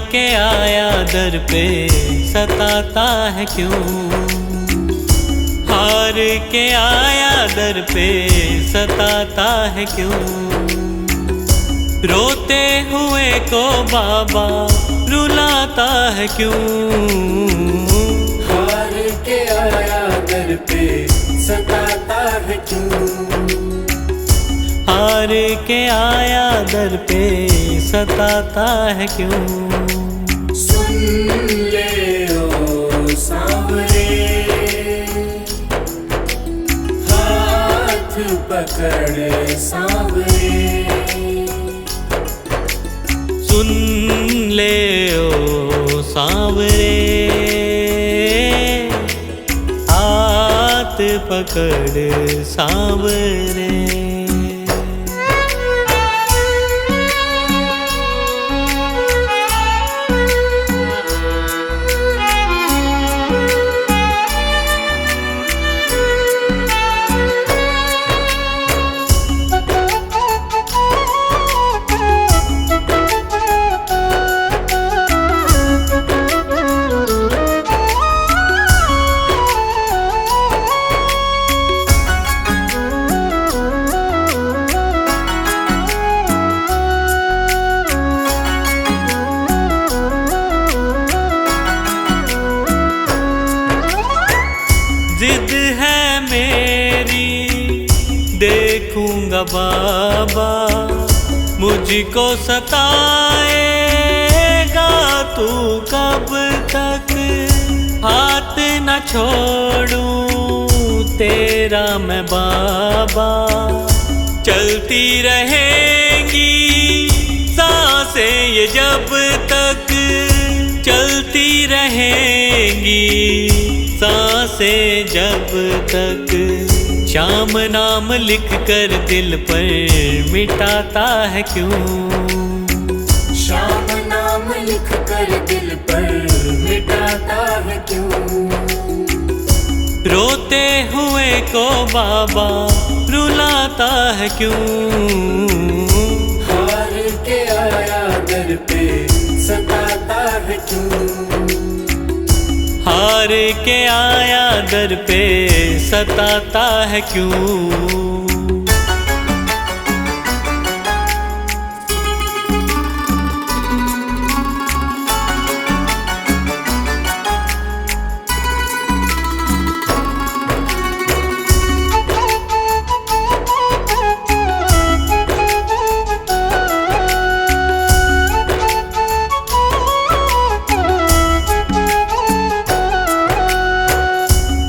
के आया दर पे सताता है क्यों, हार के आया दर पे सताता है क्यों। रोते हुए को बाबा रुलाता है क्यों, हार के आया दर पे सताता है क्यों। हार के आया दर पे सताता है क्यों। सुन ले ओ सांवरे, हाथ पकड़ सांवरे। सुन ले ओ सांवरे, हाथ पकड़ सांवरे। जिद है मेरी देखूंगा बाबा, मुझको सताएगा तू कब तक। हाथ न छोड़ूं तेरा मैं बाबा, चलती रहेंगी सांसें ये जब तक, चलती रहेंगी सांसें जब तक। श्याम नाम लिख कर दिल पर मिटाता है क्यों, श्याम नाम लिख कर दिल पर मिटाता है क्यों। रोते हुए को बाबा रुलाता है क्यों, हार के आया दर पे सताता है क्यों। हार के आया दर पे सताता है क्यों।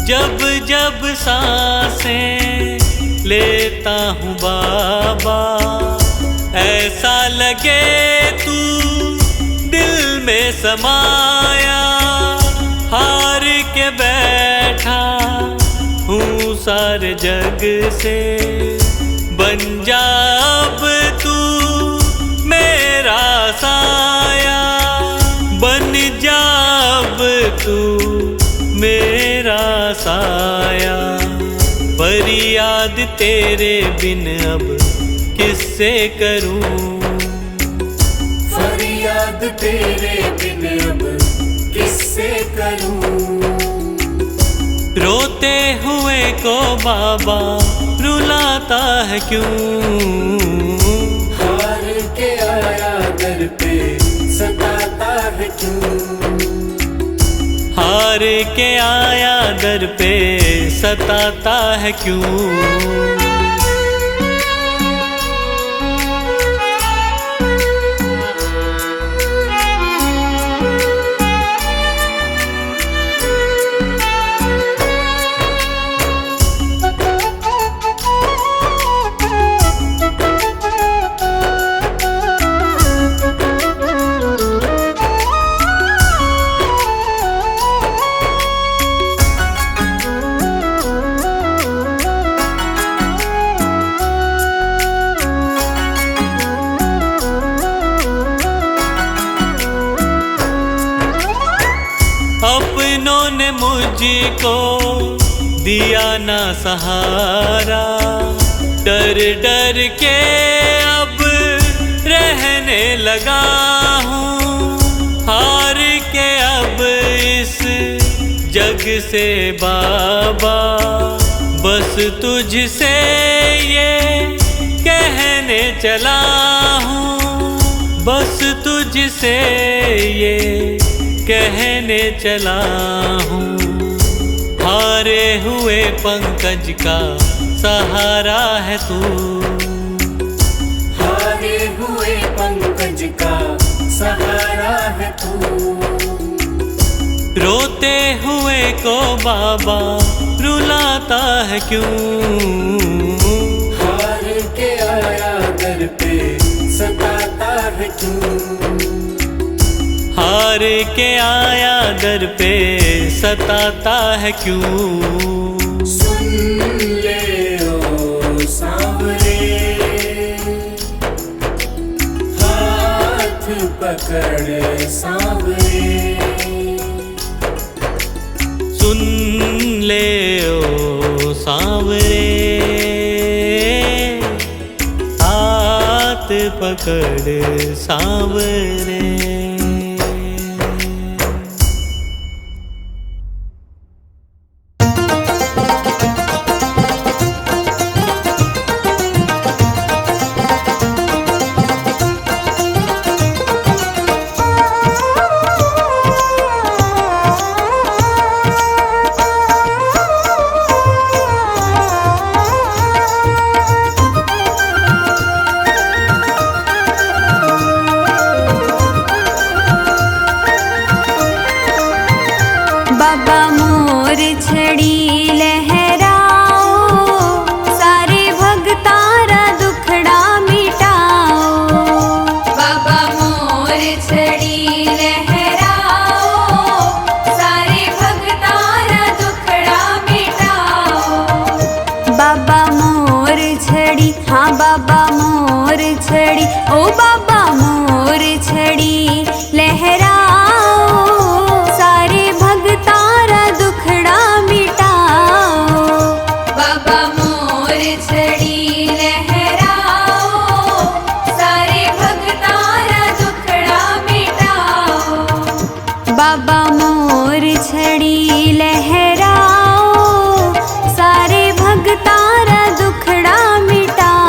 जब जब सांसें लेता हूँ बाबा, ऐसा लगे तू दिल में समाया। हार के बैठा हूँ सारे जग से, बन जा अब तू मेरा साया। बन जा अब तू मेरा साया, फरियाद तेरे बिन अब किससे करूं, फरियाद तेरे बिन अब किससे करूं। रोते हुए को बाबा रुलाता है क्यों, हार के आया दर पे सताता है क्यों। हार के आया दर पे सताता है क्यों। अपनों ने मुझको दिया ना सहारा, डर डर के अब रहने लगा हूँ। जग से बाबा बस तुझसे ये कहने चला हूँ, बस तुझसे ये कहने चला हूँ। हारे हुए पंकज का सहारा है तू, हारे हुए पंकज का सहारा है तू। रोते हुए को बाबा रुलाता है क्यों, हार के आया दर पे सताता है क्यों, हार के आया दर पे सताता है क्यों। सुन ले ओ सांवरे, हाथ पकड़ सांवरे, सुन ले ओ सांवरे, हाथ पकड़ सांवरे। बाबा मोर छड़ी लहराओ, सारे भगतारा दुखड़ा मिटाओ। बाबा मोर छड़ी लहराओ, सारे भगतारा दुखड़ा मिटाओ। बाबा मोर छड़ी, हाँ बाबा मोर छड़ी, ओ बाबा मोर छड़ी लहराओ, सारे भगतारा दुखड़ा मिटाओ। बाबा मोर छड़ी लहराओ, सारे भगतारा दुखड़ा मिटाओ। बाबा मोर छड़ी लहराओ, सारे भगतारा दुखड़ा मिटाओ।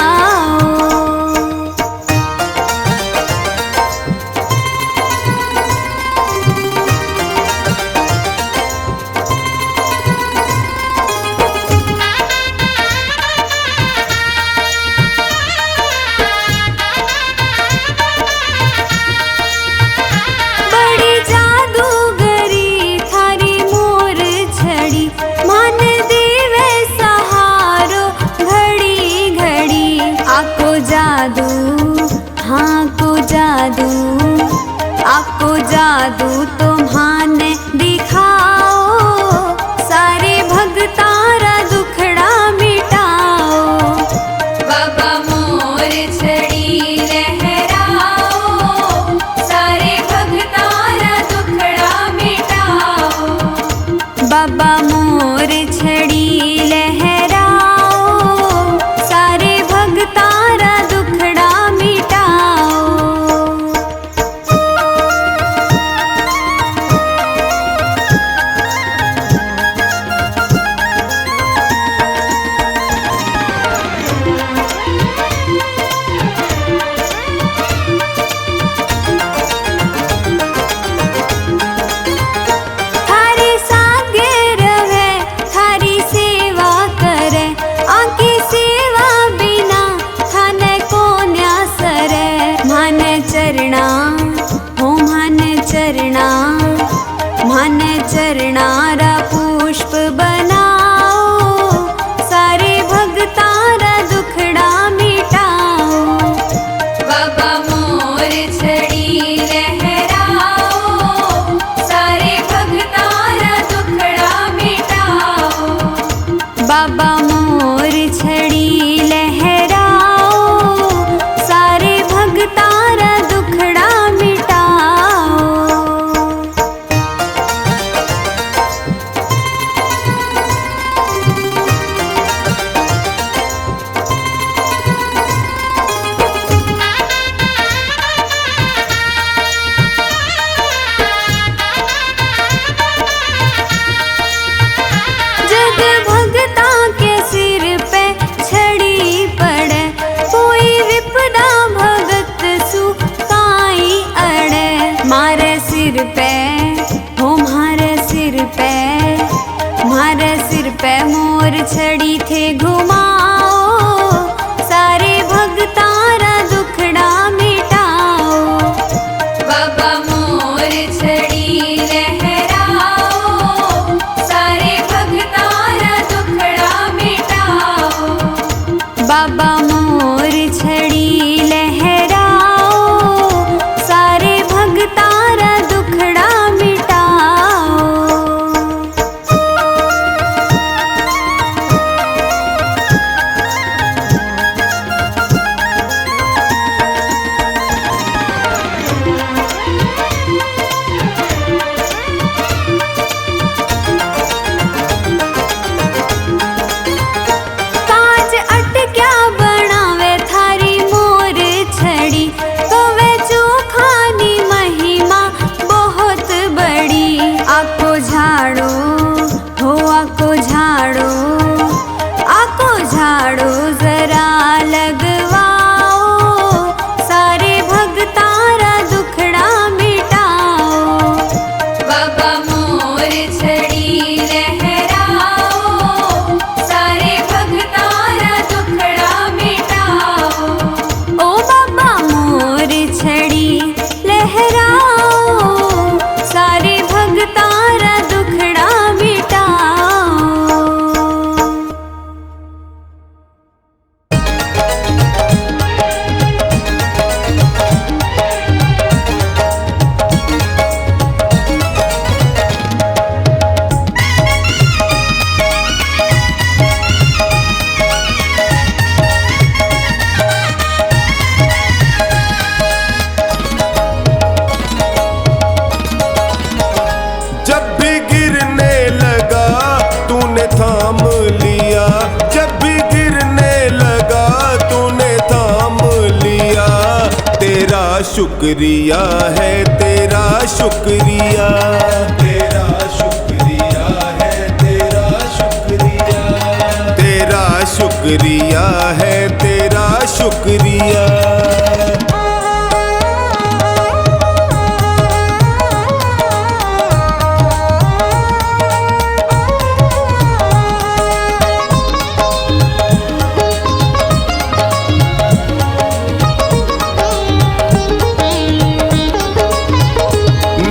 बड़ी जादूगरी थारी मोर छड़ी, मान देवे सहारो घड़ी घड़ी। आको जादू, हाँ को जादू, आको जादू तुम्हाने दिखाओ, सारे भगतारा दुखड़ा मिटाओ। बाबा मोर छड़ी लहराओ, सारे भगतारा दुखड़ा मिटाओ। बाबा मोर छड़ी लहराओ, सारे भगतारा दुखड़ा मिटाओ। थारे सागे रहे, थारी सेवा करे, आंकी सेवा बिना थाने कोन्या सरे। मान चरणा, हो मान चरणा, मान चरणारा पुष्प बनाओ, सारे भगतारा दुखड़ा मिटाओ। बाबा मोर छड़ी लहराओ, सारे भगतारा दुखड़ा मिटाओ। बाबा मोर छड़ी लहराओ, सारे भगतारा दुखड़ा मिटाओ। सिर पे मोर छड़ी थे घुमाओ, सारे भगतारा दुखड़ा मिटाओ। बाबा मोर छड़ी लहराओ, सारे भगतारा दुखड़ा मिटाओ। बाबा मोर छड़ी लहराओ, सारे भगतारा दुखड़ा मिटाओ। काज अटक्या बनावे थारी मोर छड़ी, तो वे चोखानी महिमा बहुत बड़ी। आको झाड़ो हो आको झाड़ो, आको झाड़ो जरा लगवाओ, सारे भगतारा दुखड़ा मिटाओ। बाबा मोर छड़ी लहराओ, सारे भगतारा दुखड़ा मिटाओ। ओ बाबा मोर छड़ी लहराओ, सारे भगतारा दुखड़ा मिटाओ। जब भी गिरने लगा तूने थाम लिया, जब भी गिरने लगा तूने थाम लिया। तेरा शुक्रिया है, तेरा शुक्रिया, तेरा शुक्रिया है, तेरा शुक्रिया, तेरा शुक्रिया है, तेरा शुक्रिया।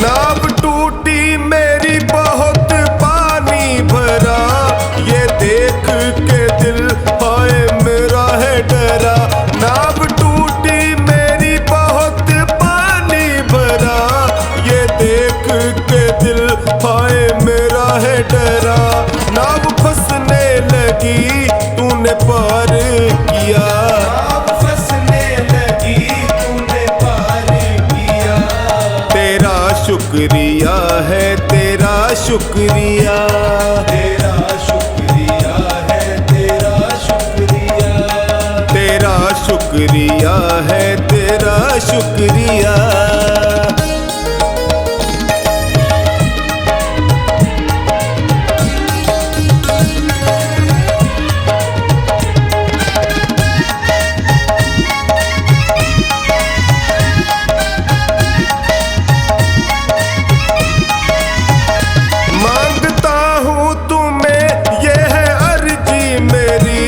नाव टूटी मेरी बहुत पानी भरा, ये देख के दिल हाय मेरा है डरा। नाव टूटी मेरी बहुत पानी भरा, ये देख के दिल हाय मेरा है डरा। नाव फंसने लगी तूने पार किया, नाव फंसने लगी तूने पार किया। तेरा शुक्रिया है, तेरा शुक्रिया, तेरा शुक्रिया है, तेरा शुक्रिया, तेरा शुक्रिया है, तेरा शुक्रिया। मांगता हूँ तुम्हें ये है अर्जी मेरी,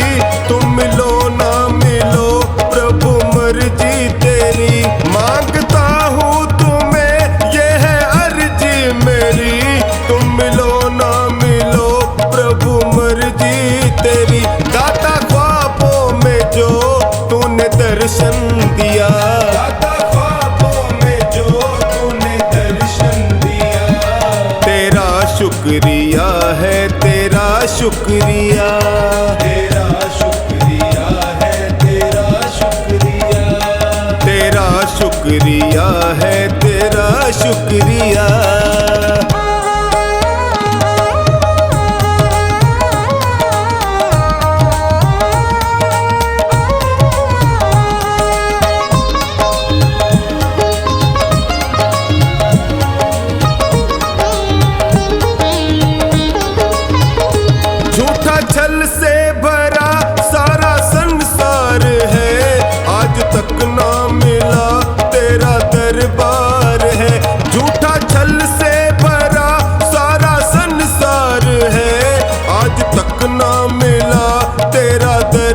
तुम मिलो ना मिलो प्रभु मर्जी तेरी। मांगता हूँ तुम्हें ये है अर्जी मेरी, तुम मिलो ना मिलो प्रभु मर्जी तेरी। दाता ख्वाबों में जो तूने दर्शन दिया, दाता ख्वाबों में जो तूने दर्शन दिया। तेरा शुक्रिया है, तेरा शुक्रिया, तेरा शुक्रिया है, तेरा शुक्रिया, तेरा शुक्रिया है, तेरा शुक्रिया। झूठा छल से भरा सारा संसार है, आज तक ना मिला तेरा दरबार है। झूठा छल से भरा सारा संसार है, आज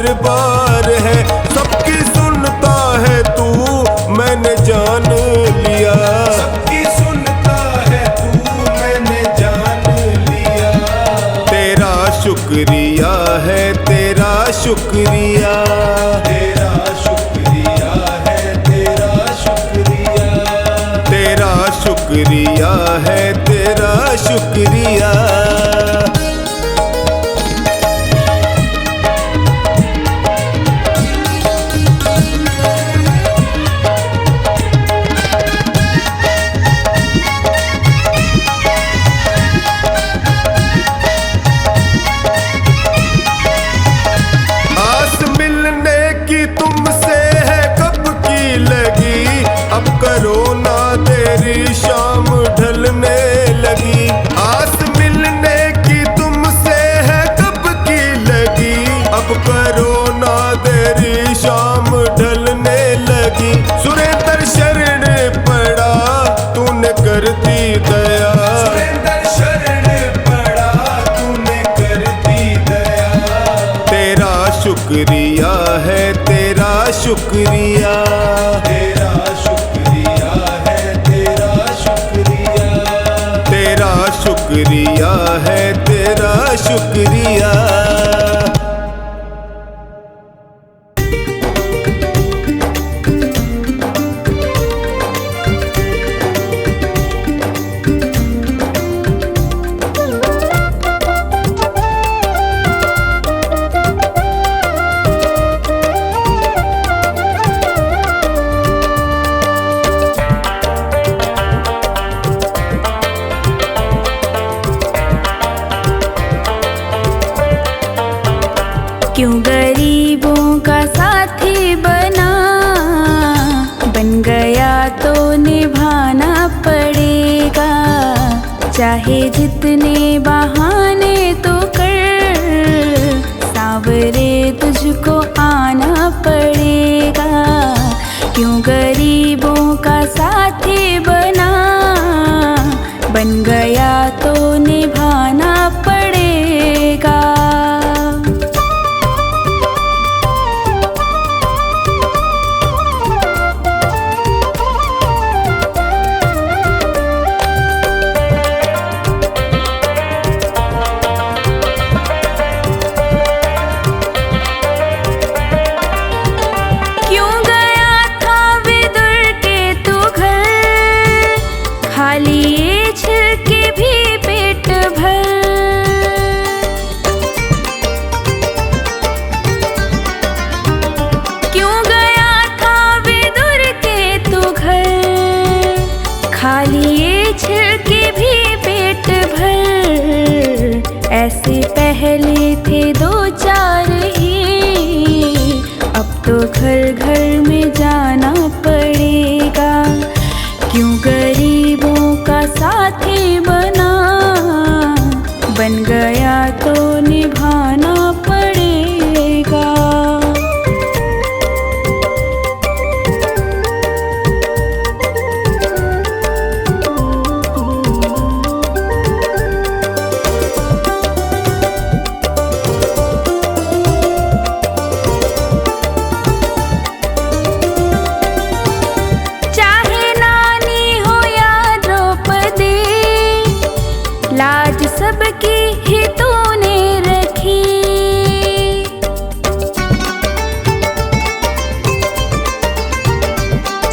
दरबार है। सबकी सुनता है तू, मैंने जान लिया। सबकी सुनता है तू, मैंने जान लिया। तेरा शुक्रिया है, तेरा शुक्रिया, तेरा शुक्रिया है, तेरा शुक्रिया, तेरा शुक्रिया है, तेरा शुक्रिया। अब करो ना तेरी शाम ढलने लगी। आस मिलने की तुमसे है कब की लगी। अब करो ना तेरी शाम ढलने लगी। सुरेंद्र शरण पड़ा तूने कर दी दया। सुरेंद्र शरण पड़ा तूने कर दी दया। तेरा शुक्रिया है, तेरा शुक्रिया, तेरा शुक्रिया है, तेरा शुक्रिया, तेरा शुक्रिया है, तेरा शुक्रिया। क्यों गरीबों का साथी बना, बन गया तो निभाना पड़ेगा। चाहे जितने बहाने तो कर, सांवरे तुझको आना पड़ेगा। क्यों गरीबों का साथी बना, बन गया तो निभाना पड़ेगा। ऐसे पहले थे दो चार ही, अब तो घर घर में जाना पड़ेगा। क्यों गरीबों का साथी बना, बन गया तो निभाना पड़ेगा। लाज सबकी ही तूने रखी,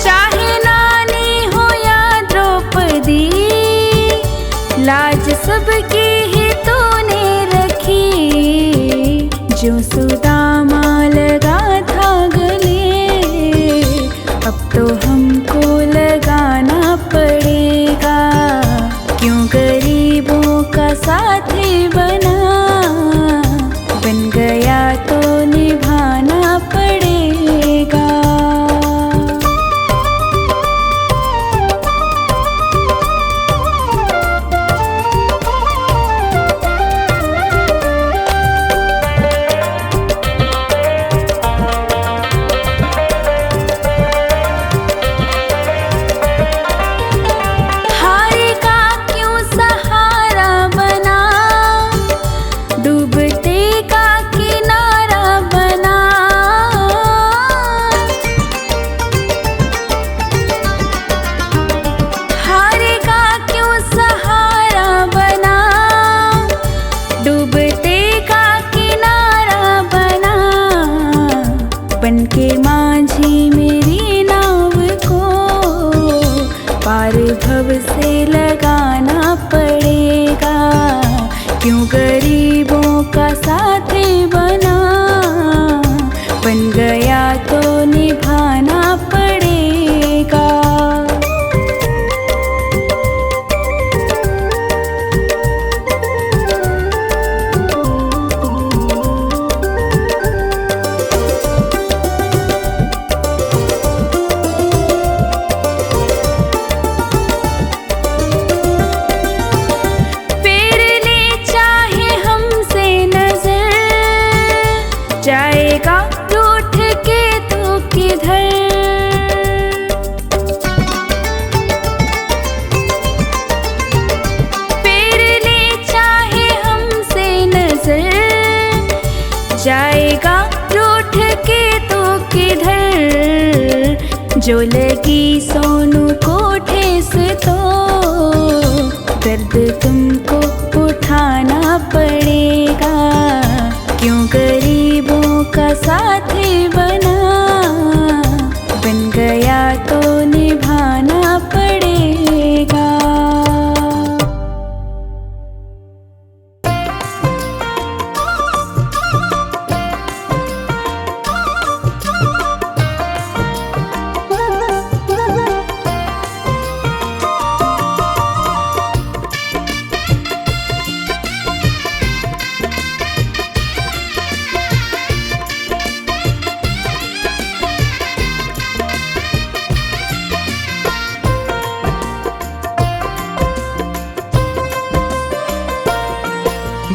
चाहे नानी हो या द्रौपदी, लाज सबकी ही तूने रखी। जो सुदामा लगा था गले, अब तो हमको लगाना पड़ेगा। क्यों गरीबों का साथी बना, बन गया तो निभाना पड़ेगा। डूबते का किनारा बना, जाएगा रूठ के तो किधर, जो लगी सोनू को ठेस तो दर्द तुमको उठाना पड़ेगा, क्यों गरीबों का साथी बना, बन गया तो निभाना पड़ेगा।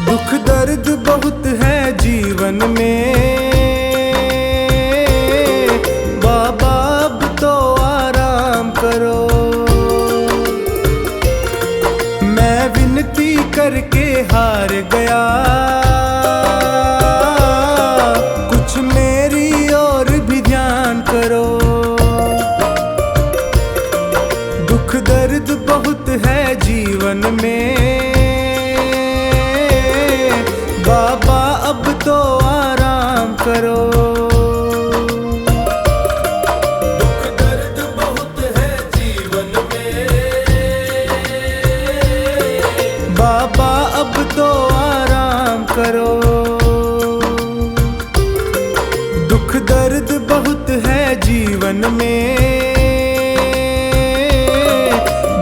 दुख दर्द बहुत है जीवन में, बाबा अब तो आराम करो। मैं विनती करके हार गया, कुछ मेरी ओर भी ध्यान करो। दुख दर्द बहुत है जीवन में, बाबा अब तो आराम करो। दुख दर्द बहुत है जीवन में, बाबा अब तो आराम करो। दुख दर्द बहुत है जीवन में,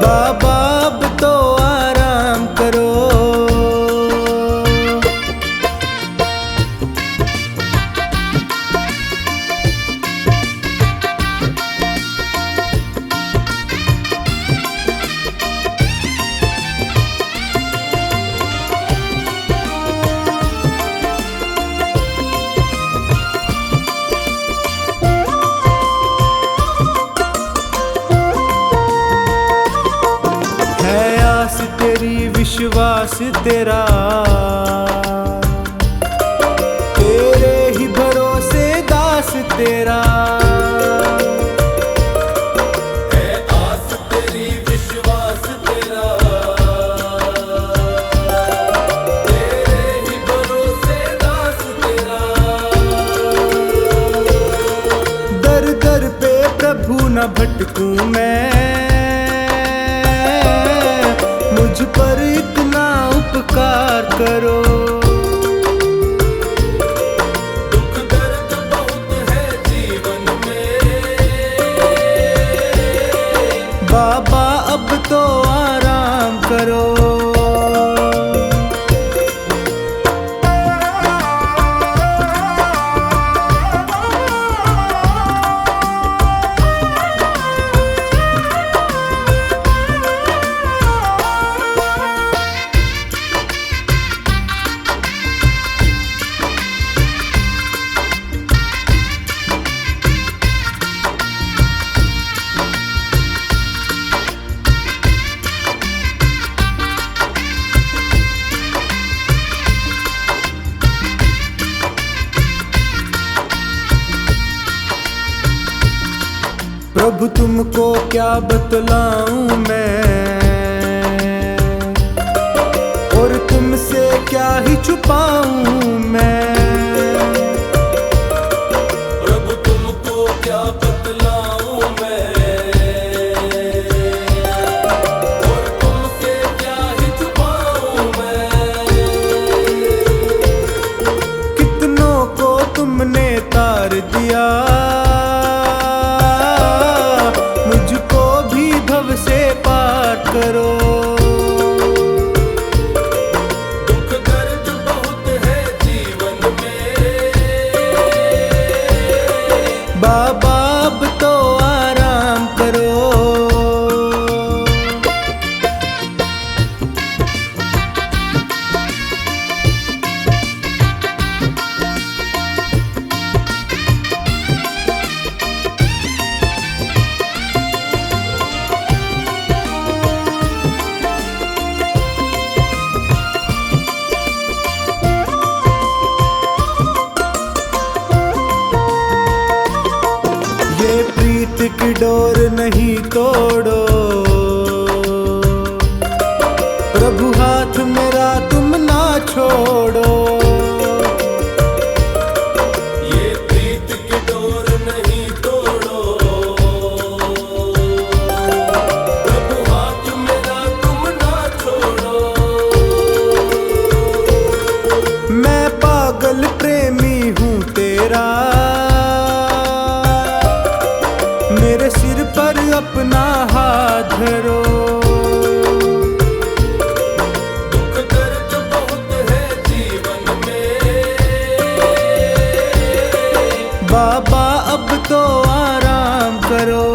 बाबा अब तो आराम करो। तेरी विश्वास तेरा, तेरे ही भरोसे दास तेरा। है आस तेरी विश्वास तेरा, तेरे ही भरोसे दास तेरा। दर दर पे प्रभु न भटकूं मैं, मुझ पर इतना उपकार करो। दुख दर्द बहुत है जीवन में, बाबा अब तो आराम करो। प्रभु तुमको क्या बतलाऊं मैं, और तुमसे क्या ही छुपाऊं मैं। प्रभु तुमको क्या बतलाऊं मैं, और तुमसे क्या ही छुपाऊं मैं। कितनों को तुमने तार दिया, मुझको भी भव से पार करो। दुख दर्द बहुत है प्रीत की डोर नहीं तोड़ो, प्रभु हाथ मेरा तुम ना छोड़ो। ये प्रीत की डोर नहीं तोड़ो, प्रभु हाथ मेरा तुम ना छोड़ो। मैं पागल प्रेमी हूँ तेरा, मेरे सिर पर अपना हाथ धरो। दुख दर्द बहुत है जीवन में, बाबा अब तो आराम करो।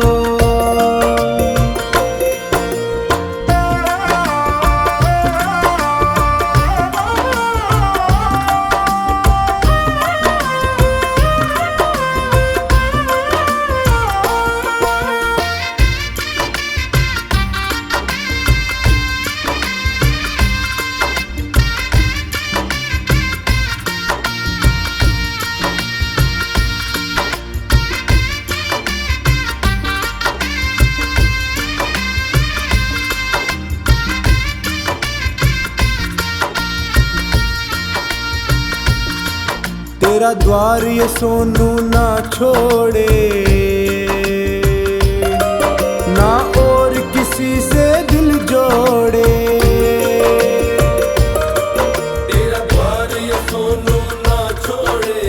तेरा द्वार ये सोनू ना छोड़े, ना और किसी से दिल जोड़े। तेरा द्वार ये सोनू ना छोड़े,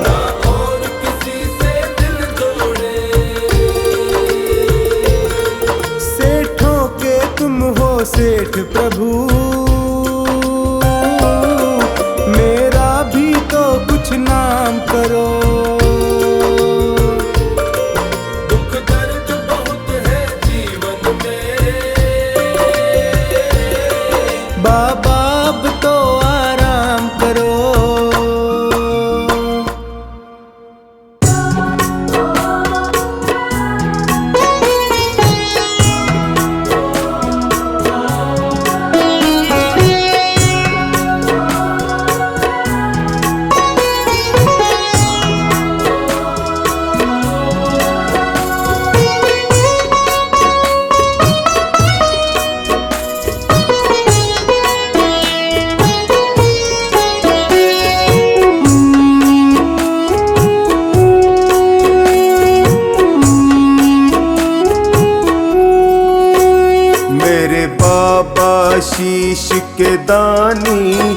ना और किसी से दिल जोड़े। सेठों के तुम हो सेठ प्रभु, मेरा भी तो कुछ नाम करो। दुख दर्द बहुत है जीवन में, बाबा अब तो आराम करो। मेरे बाबा शीश के दानी,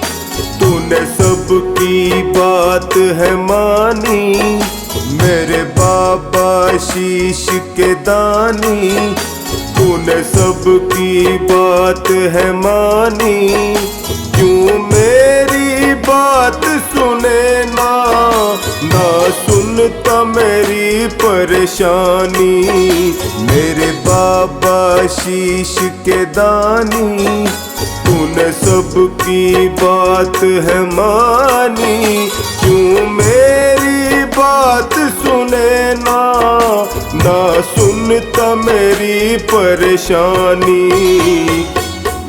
तूने सबकी बात है मानी। मेरे बाबा शीश के दानी, तूने सबकी बात है मानी। क्यों मेरी बात सुने ना, ना सुनता मेरी परेशानी। मेरे बाबा शीश के दानी, तूने सबकी बात है मानी। क्यों मेरी बात सुने ना, ना सुनता मेरी परेशानी।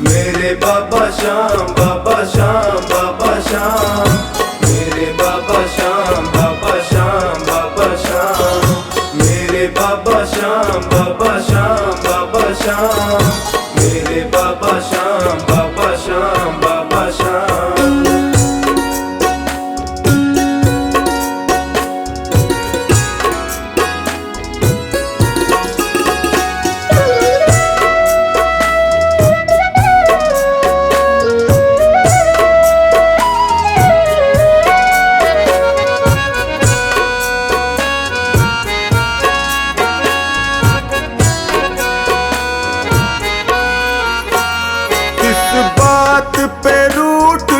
मेरे बाबा श्याम, बाबा श्याम, बाबा श्याम। मेरे बाबा श्याम, बाबा श्याम, बाबा श्याम। मेरे बाबा श्याम, बाबा श्याम, बाबा श्याम। मेरे बाबा श्याम, बाबा श्याम, बाबा श्याम। किस बात पे रूठ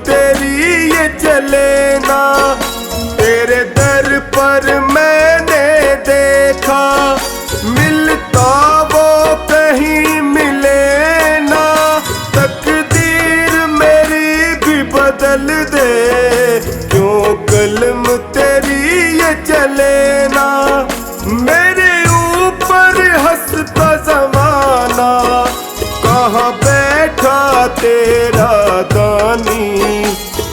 तेरी ये चले ना। तेरे दर पर मैंने देखा, मिलता वो कहीं मिले ना। तकदीर मेरी भी बदल दे, क्यों कलम तेरी ये चले ना। मेरे ऊपर हंसता ज़माना, कहाँ बैठा तेरा दानी।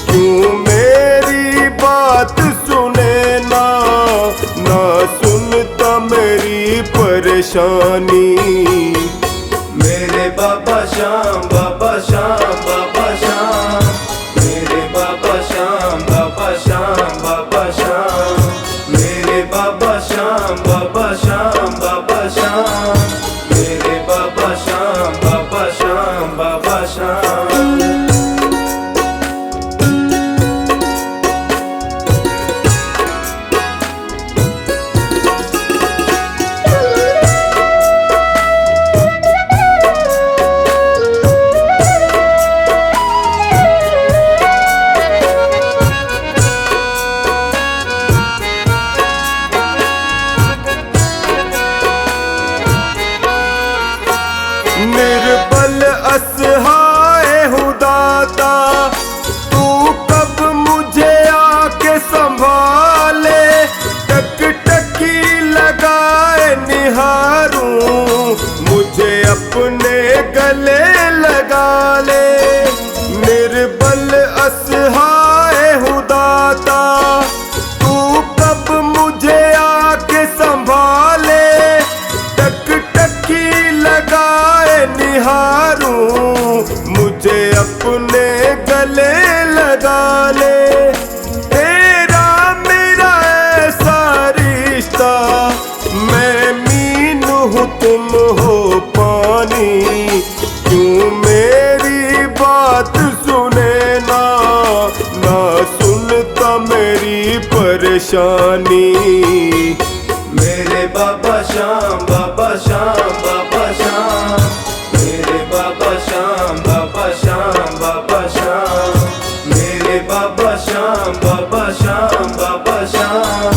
क्यों मेरी बात सुने ना, ना सुनता मेरी परेशानी। मेरे बाबा श्याम, बाबा श्याम, बाबा श्याम। मेरे बाबा श्याम, बाबा श्याम, बाबा श्याम। मेरे बाबा श्याम, बाबा श्याम, बाबा श्याम। मेरे बाबा श्याम, बाबा श्याम, बाबा श्याम। निर्बल असहाय हूँ दाता, तू कब मुझे आके संभाले। टकटकी लगाए निहारूं, मुझे अपने गले लगा ले। निर्बल असहाय हूँ दाता, तू कब मुझे आके संभाले। टकटकी लगाए निहारूं, मुझे अपने गले लगा ले। तेरा मेरा ऐसा रिश्ता, मैं मीन हूँ तुम हो पानी। क्यों मेरी बात सुने ना, ना सुनता मेरी परेशानी। मेरे बाबा श्याम, बाबा श्याम, बाबा श्याम। मेरे बाबा श्याम, बाबा श्याम, बाबा श्याम। मेरे बाबा श्याम, बाबा श्याम, बाबा श्याम।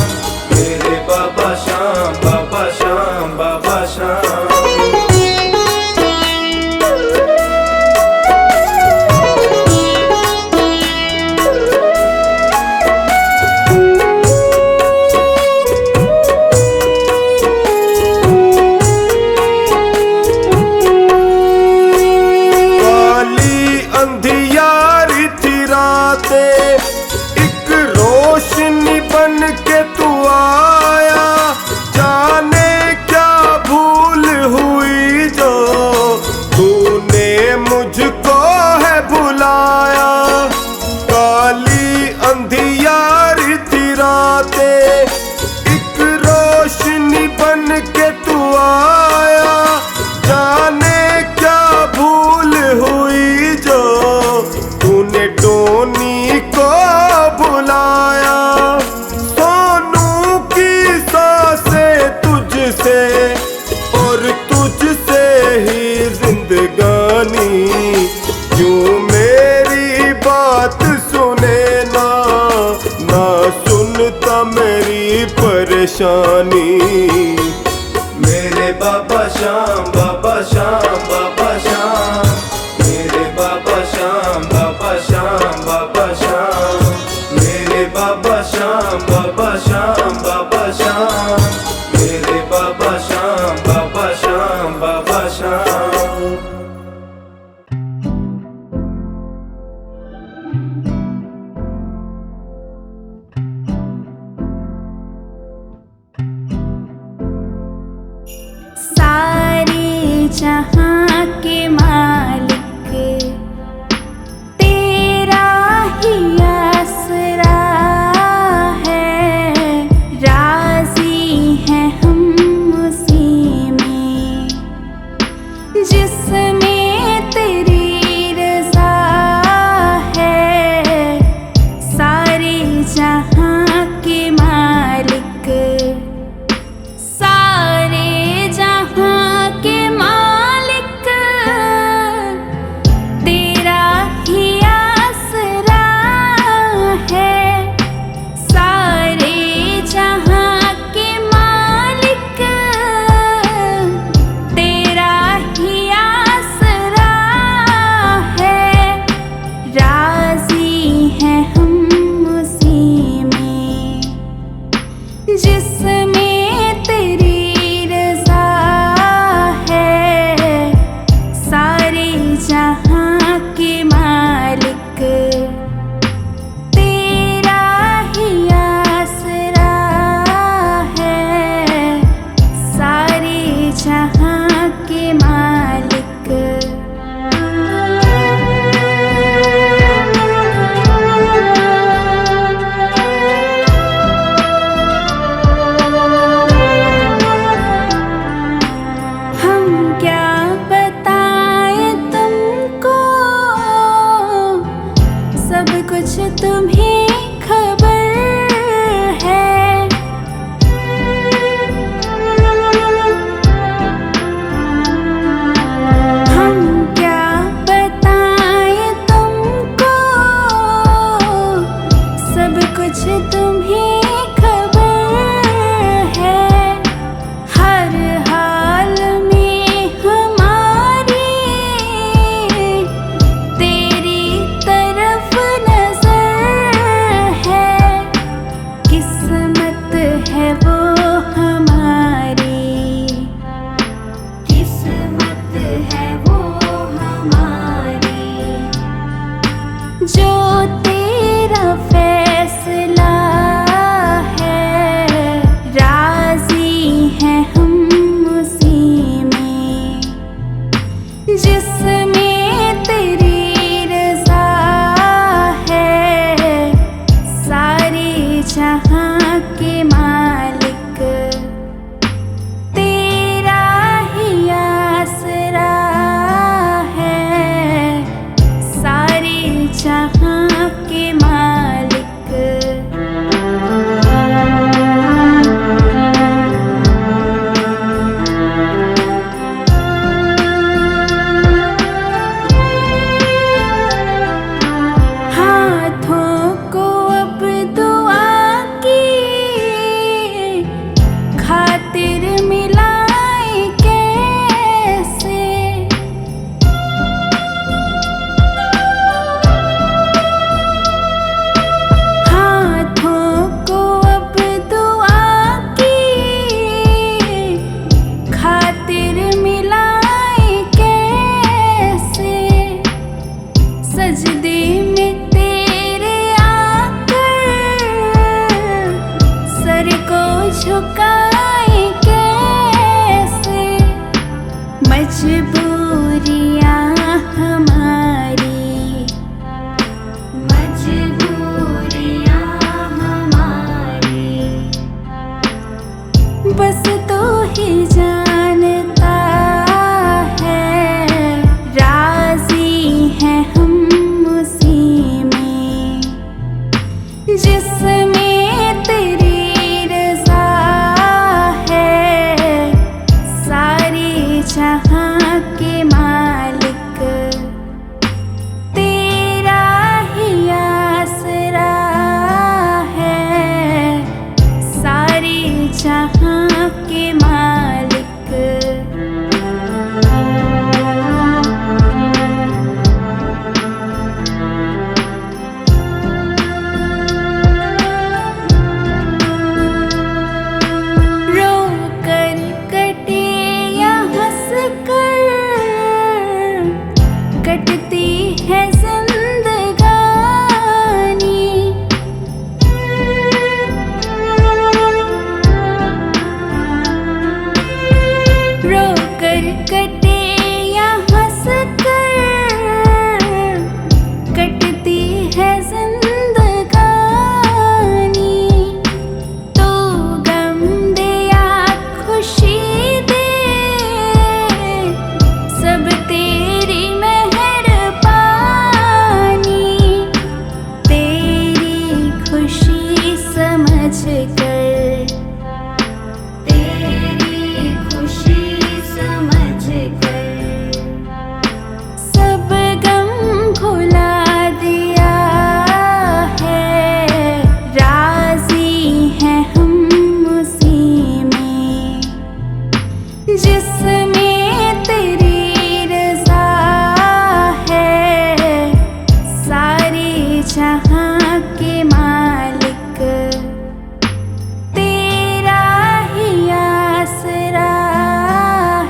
मेरे बाबा श्याम, बाबा श्याम, बाबा श्याम। अंधियारी थी रातें, एक रोशनी बन के तू आया। जाने क्या भूल हुई जो तूने मुझको है भुलाया। काली अंधियारी थी रातें, एक रोशनी बन के तू आया। जाने क्या भूल हुई जो तूने टोनी को बुलाया। सोनू की सांसें तुझसे और तुझसे ही जिंदगानी। क्यों मेरी बात सुने ना, ना सुनता मेरी परेशानी। मेरे बाबा श्याम, बाबा श्याम, बाबा श्याम। मेरे बाबा श्याम, बाबा श्याम, बाबा श्याम। मेरे बाबा श्याम, बाबा श्याम, बाबा श्याम। मेरे बाबा श्याम, बाबा श्याम, बाबा श्याम। सारे जहाँ के मालिक तेरा ही आसरा है। राजी हैं हम उसी में जिसमें तेरी रज़ा है। सारे जहाँ के मालिक, सारे जहाँ के मालिक हैं हम उसी में जिसमें तेरी रज़ा है। सारे जहां के मालिक तेरा ही आसरा है। सारे जहां के मालिक हम क्या बताएं तुमको, सब कुछ तुम्हें खबर है। हम क्या बताएं तुमको, सब कुछ तुम्हें खबर है। हर हाल में हमारी तेरी तरफ नजर है। किस्मत है वो हमारी, किस्मत है वो हमारी, जो तेरा फैसला है। राजी हैं हम उसी में जिसमें तेरी रज़ा है। सारे जहां के मालिक तेरा ही आसरा है। सारे जहां के मालिक हाथों को अब दुआ की खातिर मिलाए कैसे। हाथों को अब दुआ की खातिर मिलाए कैसे। सजदे में तेरे आकर सर को झुकाए कैसे। मजबूरियां हमारी, मजबूरियां हमारी, बस तू ही जानता है। राजी हैं हम उसी में जिसमें तेरी रज़ा है। सारे जहां के मालिक तेरा ही आसरा है। सारे जहां के मालिक के मालिक तेरा ही आसरा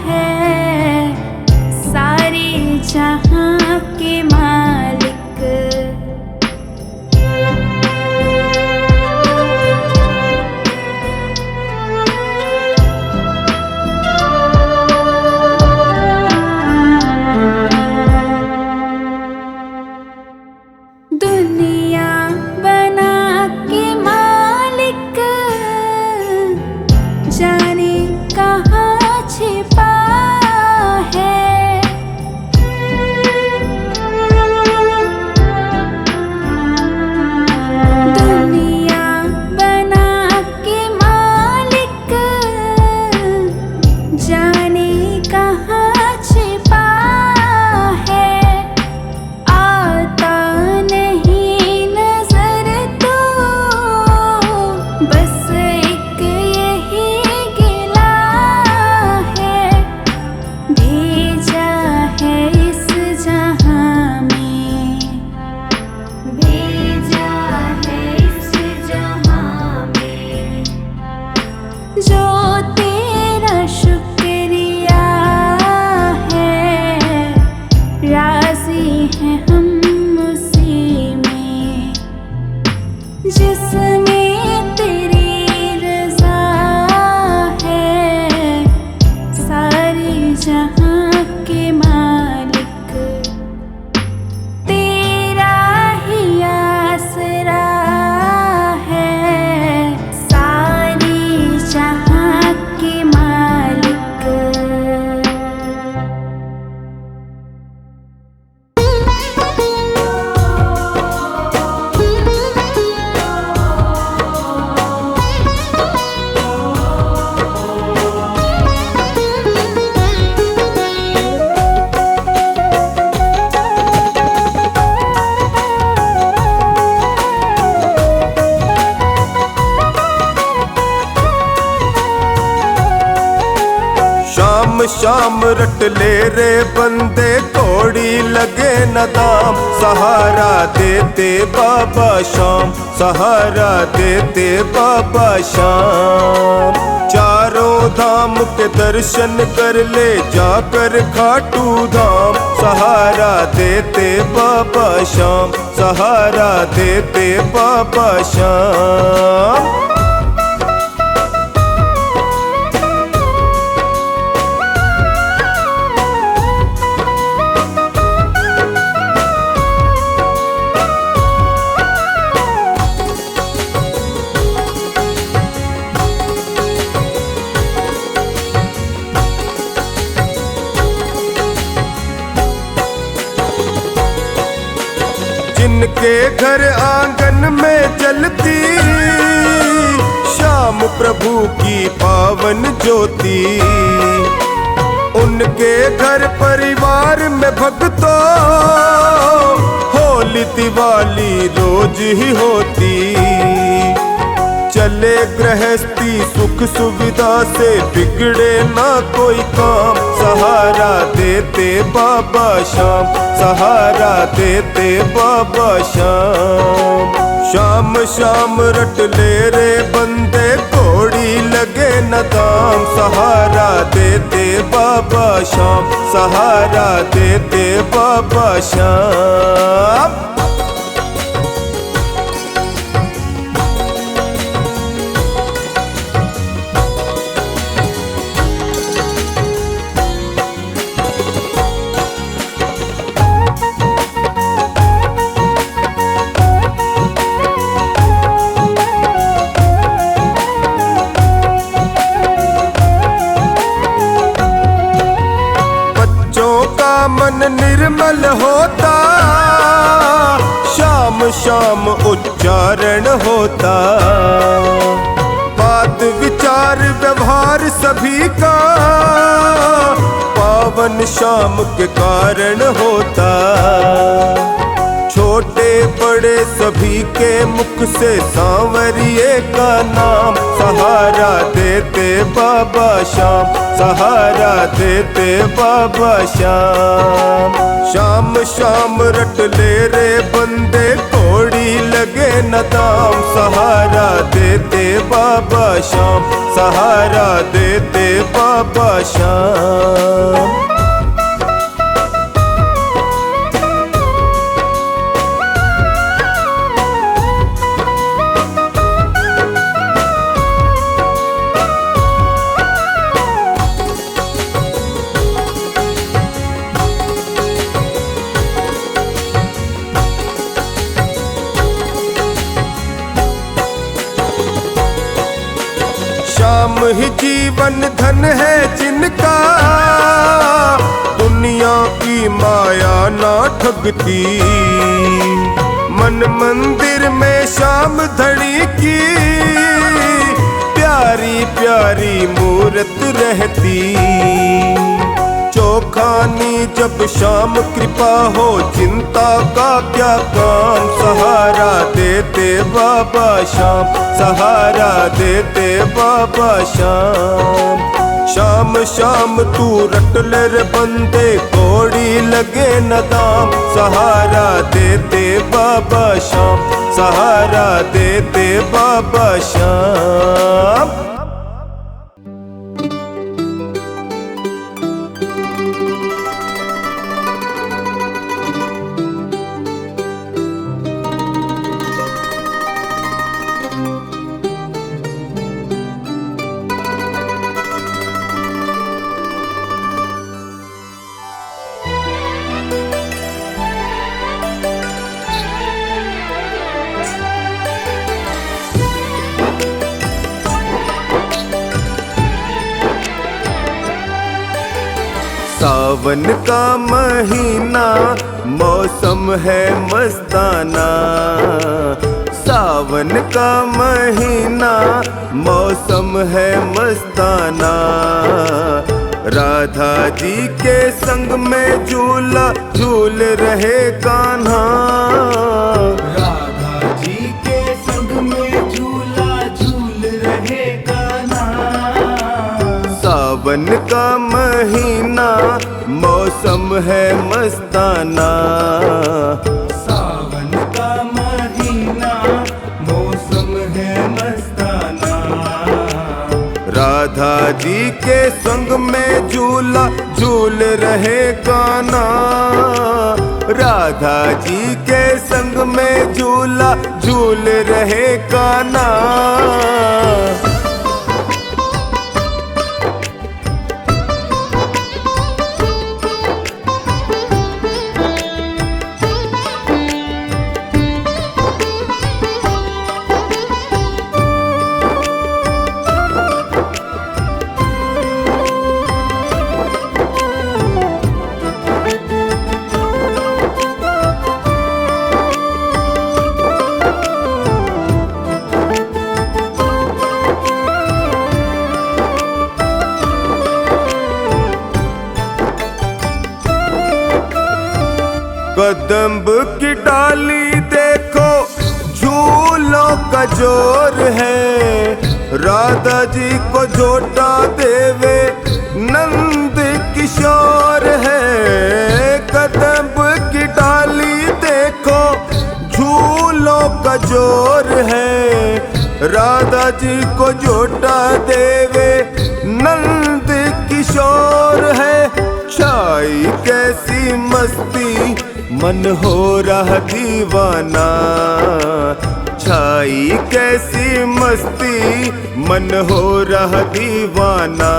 है, सारे जहां के मालिक। दुनिया बना के मालिक जाने कहाँ छिपा है, दुनिया बना के मालिक जाने कहाँ छिपा है। आता नहीं नजर तो बस एक यही गिला है, भेजा है इस जहां में, भेजा है इस जहां में। जो तेरा शुक्रिया है, राजी हैं हम उसी में, जिसमें तेरी रज़ा है, सारे जहां के मालिक तेरा ही आसरा है, सारे जहां के मालिक। शाम शाम रट ले रे बंदे, कोड़ी लगे न दाम, सहारा देते बाबा शाम, सहारा देते बाबा शाम। चारों धाम के दर्शन कर ले जाकर खाटू धाम, सहारा देते बाबा शाम, सहारा देते बाबा शाम। जिनके घर आंगन में जलती शाम प्रभु की पावन ज्योति, उनके घर परिवार में भक्तों होली दिवाली रोज ही होती। चले गृहस्थी सुख सुविधा से, बिगड़े ना कोई काम, सहारा देते बाबा शाम, सहारा देते बाबा शाम। शाम शाम रट ले रे बंदे, कोड़ी लगे न दाम, सहारा देते बाबा शाम, सहारा देते बाबा शाम। मन निर्मल होता, शाम शाम उच्चारण होता, बात विचार व्यवहार सभी का पावन शाम के कारण होता। छोटे बड़े सभी के मुख से सांवरिए का नाम सहारा देते बाबा श्याम, सहारा देते बाबा श्याम। शाम शाम रट ले रे बंदे कोड़ी लगे न दाम, सहारा देते बाबा श्याम, सहारा देते बाबा श्याम। श्याम ही जीवन धन है जिनका, दुनिया की माया ना ठगती। मन मंदिर में श्याम धड़ी की प्यारी प्यारी मूरत रहती। चौखानी जब श्याम कृपा हो चिंता का क्या काम, सहारा देते बाबा श्याम, सहारा देते बाबा श्याम। श्याम श्याम तू रट ले रे बंदे कोड़ी लगे न दाम, सहारा देते बाबा श्याम, सहारा देते बाबा श्याम। सावन का महीना मौसम है मस्ताना, सावन का महीना मौसम है मस्ताना। राधा जी के संग में झूला झूल रहे कान्हा, राधा जी के संग में झूला झूल रहे कान्हा। सावन का महीना मौसम है मस्ताना, सावन का महीना मौसम है मस्ताना। राधा जी के संग में झूला झूल रहे कान्हा, राधा जी के संग में झूला झूल रहे कान्हा। कदम्ब की डाली देखो झूलों का जोर है, राधा जी को झोटा देवे नंद किशोर है। कदम्ब की डाली देखो झूलों का जोर है, राधा जी को झोटा देवे नंद किशोर है। छाई कैसी मस्ती मन हो रहा दीवाना, छाई कैसी मस्ती मन हो रहा दीवाना।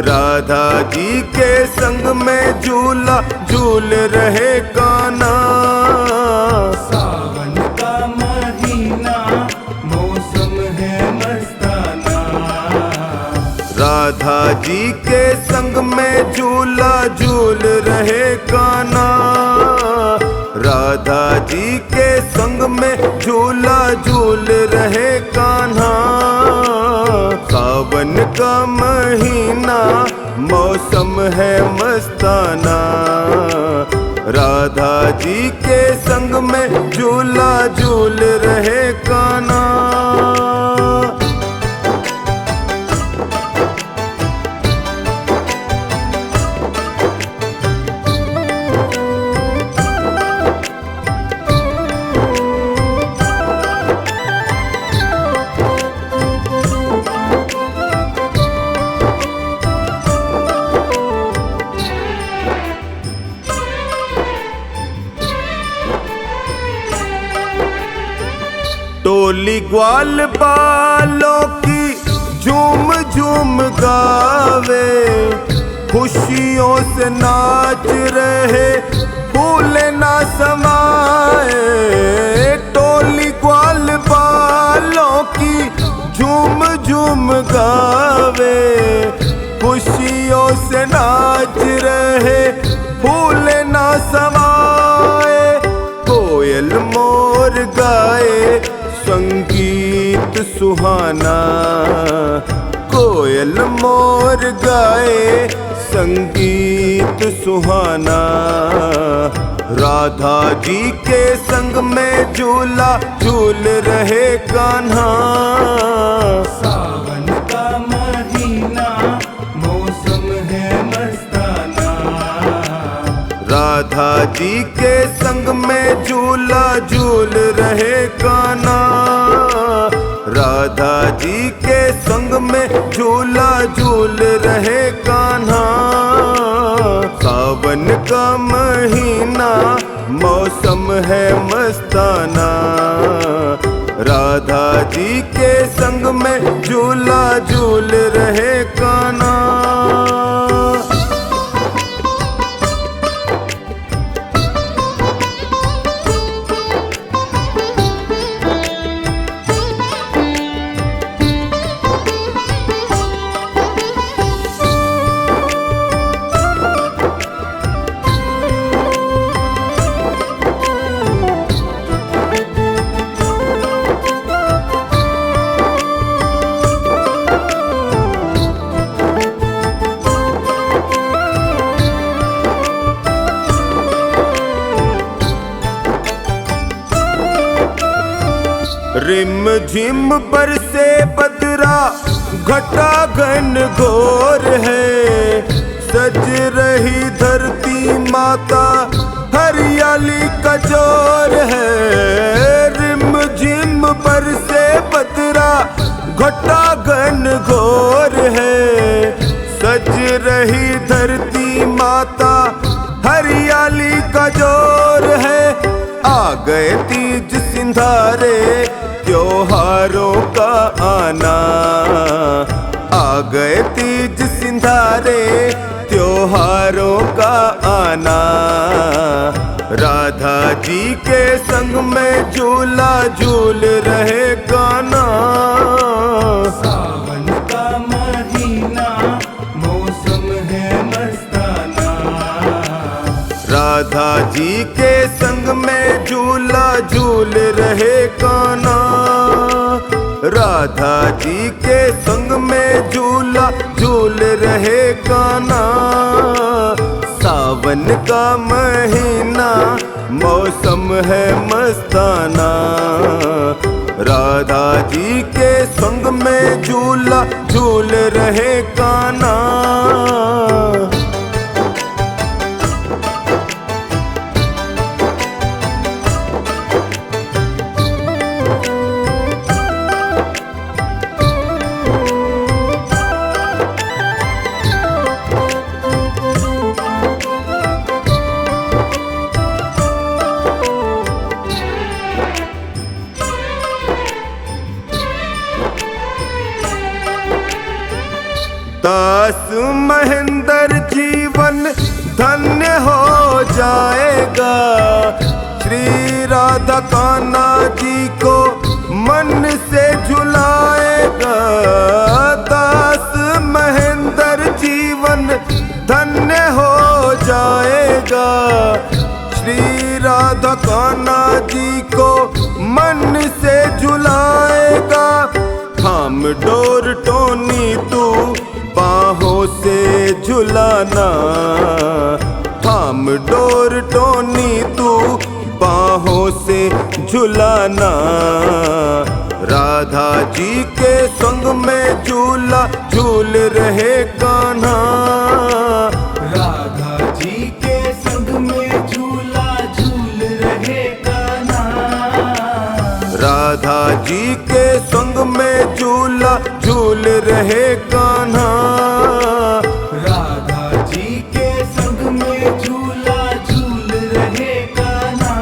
राधा जी के संग में झूला झूल रहे कान्हा। सावन का महीना मौसम है मस्ताना, राधा जी के संग में झूला झूल रहे कान्हा। राधा जी के संग में झूला झूल रहे कान्हा। सावन का महीना मौसम है मस्ताना, राधा जी के संग में झूला झूल रहे कान्हा। टोली ग्वाल बालों की झूम झूम गावे, खुशियों से नाच रहे फूल ना समाए। टोली ग्वाल बालों की झूम झूम गावे, खुशियों से नाच रहे फूल ना समाए। कोयल मोर गाए संगीत सुहाना, कोयल मोर गाए संगीत सुहाना। राधा जी के संग में झूला झूल रहे कान्हा। सावन का महीना मौसम है मस्ताना। राधा जी के संग में झूला झूल रहे कान्हा। राधा जी के संग में झूला झूल रहे कान्हा। सावन का महीना मौसम है मस्ताना। राधा जी के संग में झूला झूल रहे कान्हा। रिम झिम पर से बदरा घटा घन घोर है। सज रही धरती माता हरियाली का जोर है। रिम झिम पर से बदरा घटा घन घोर है। सज रही धरती माता हरियाली का जोर है। आ गए तीज सिंधारे त्योहारों का आना। आ गए तीज सिंधारे त्योहारों का आना। राधा जी के संग में झूला झूल रहे कान्हा। सावन का महीना मौसम है मस्ताना। राधा जी के संग में झूला झूल रहे कान्हा। राधा जी के संग में झूला झूल रहे कान्हा। सावन का महीना मौसम है मस्ताना। राधा जी के संग में झूला झूल रहे कान्हा। दास महेंद्र जीवन धन्य हो जाएगा। श्री राधा कान्हा जी को मन से झुलाएगा। दास महेंद्र जीवन धन्य हो जाएगा। श्री राधा कान्हा जी को मन से झुलाएगा। थाम डोर टोनी तू बाहों से झुलाना। थाम डोर टोनी झुलाना। राधा जी के संग में झूला झूल रहे कान्हा। राधा जी के संग में झूला झूल रहे कान्हा। राधा जी के संग में झूला झूल रहे कान्हा। राधा जी के संग में झूला झूल रहे कान्हा।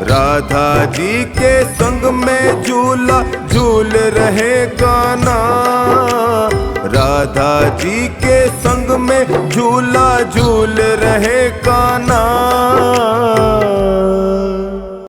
राधा जी के संग में झूला झूल रहे कान्हा। राधा जी के संग में झूला झूल रहे कान्हा।